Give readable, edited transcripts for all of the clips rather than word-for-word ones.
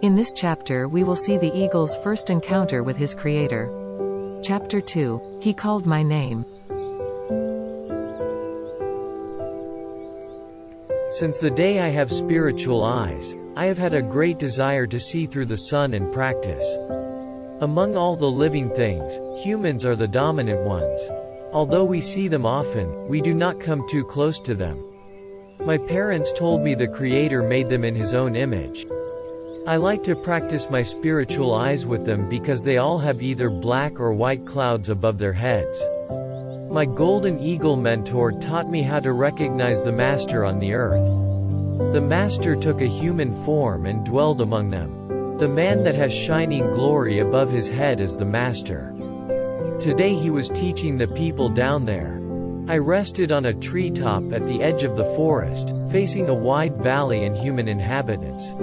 In this chapter we will see the eagle's first encounter with his creator. Chapter 2. He called my name. Since the day I have spiritual eyes, I have had a great desire to see through the sun and practice. Among all the living things, humans are the dominant ones. Although we see them often, we do not come too close to them. My parents told me the Creator made them in His own image. I like to practice my spiritual eyes with them because they all have either black or white clouds above their heads. My golden eagle mentor taught me how to recognize the Master on the earth. The Master took a human form and dwelled among them. The man that has shining glory above his head is the Master. Today he was teaching the people down there. I rested on a treetop at the edge of the forest, facing a wide valley and human inhabitants.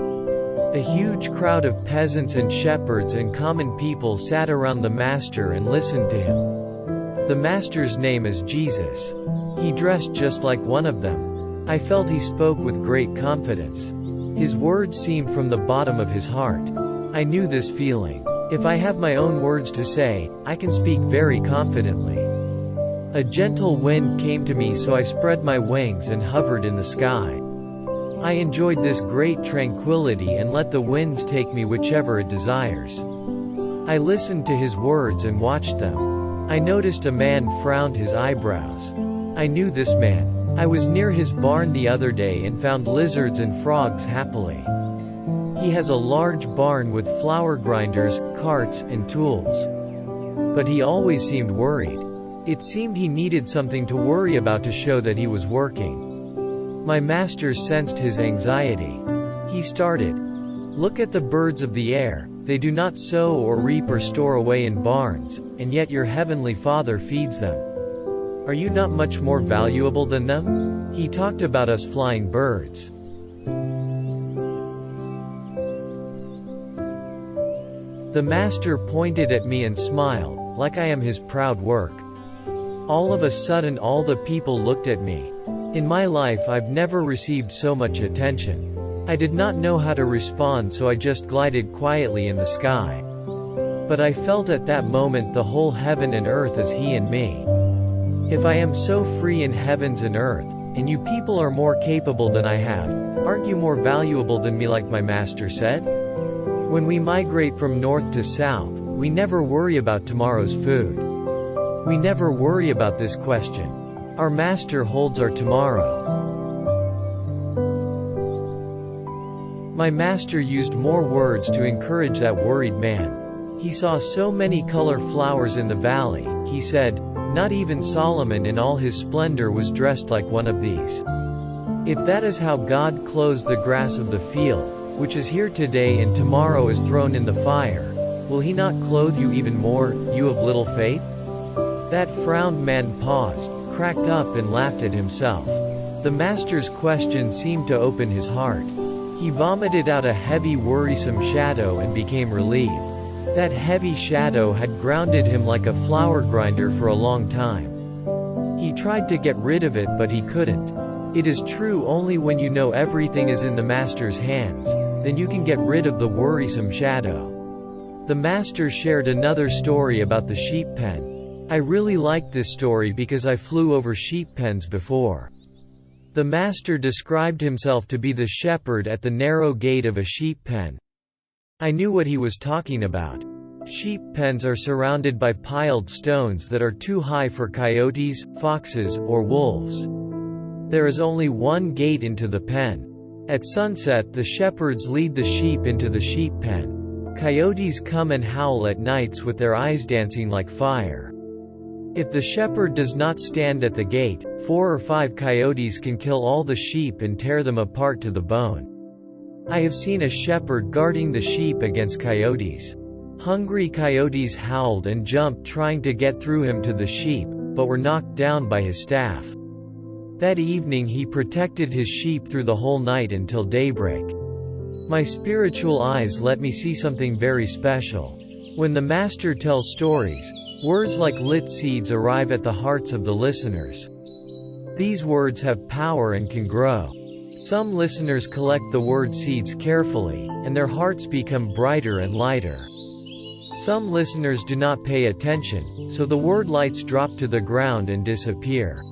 A huge crowd of peasants and shepherds and common people sat around the Master and listened to him. The Master's name is Jesus. He dressed just like one of them. I felt he spoke with great confidence. His words seemed from the bottom of his heart. I knew this feeling. If I have my own words to say, I can speak very confidently. A gentle wind came to me, so I spread my wings and hovered in the sky. I enjoyed this great tranquility and let the winds take me whichever it desires. I listened to his words and watched them. I noticed a man frowned his eyebrows. I knew this man. I was near his barn the other day and found lizards and frogs happily. He has a large barn with flour grinders, carts, and tools. But he always seemed worried. It seemed he needed something to worry about to show that he was working. My master sensed his anxiety. He started. Look at the birds of the air. They do not sow or reap or store away in barns, and yet your heavenly Father feeds them. Are you not much more valuable than them? He talked about us flying birds. The Master pointed at me and smiled, like I am his proud work. All of a sudden all the people looked at me. In my life I've never received so much attention. I did not know how to respond, so I just glided quietly in the sky. But I felt at that moment the whole heaven and earth is he and me. If I am so free in heavens and earth, and you people are more capable than I have, aren't you more valuable than me, like my master said? When we migrate from north to south, we never worry about tomorrow's food. We never worry about this question. Our master holds our tomorrow. My master used more words to encourage that worried man. He saw so many color flowers in the valley, he said, not even Solomon in all his splendor was dressed like one of these. If that is how God clothes the grass of the field, which is here today and tomorrow is thrown in the fire, will he not clothe you even more, you of little faith? That frowned man paused, cracked up and laughed at himself. The master's question seemed to open his heart. He vomited out a heavy worrisome shadow and became relieved. That heavy shadow had grounded him like a flour grinder for a long time. He tried to get rid of it, but he couldn't. It is true, only when you know everything is in the master's hands, then you can get rid of the worrisome shadow. The master shared another story about the sheep pen. I really liked this story because I flew over sheep pens before. The master described himself to be the shepherd at the narrow gate of a sheep pen. I knew what he was talking about. Sheep pens are surrounded by piled stones that are too high for coyotes, foxes, or wolves. There is only one gate into the pen. At sunset the shepherds lead the sheep into the sheep pen. Coyotes come and howl at nights with their eyes dancing like fire. If the shepherd does not stand at the gate, 4 or 5 coyotes can kill all the sheep and tear them apart to the bone. I have seen a shepherd guarding the sheep against coyotes. Hungry coyotes howled and jumped trying to get through him to the sheep, but were knocked down by his staff. That evening he protected his sheep through the whole night until daybreak. My spiritual eyes let me see something very special. When the master tells stories, words like lit seeds arrive at the hearts of the listeners. These words have power and can grow. Some listeners collect the word seeds carefully, and their hearts become brighter and lighter. Some listeners do not pay attention, so the word lights drop to the ground and disappear.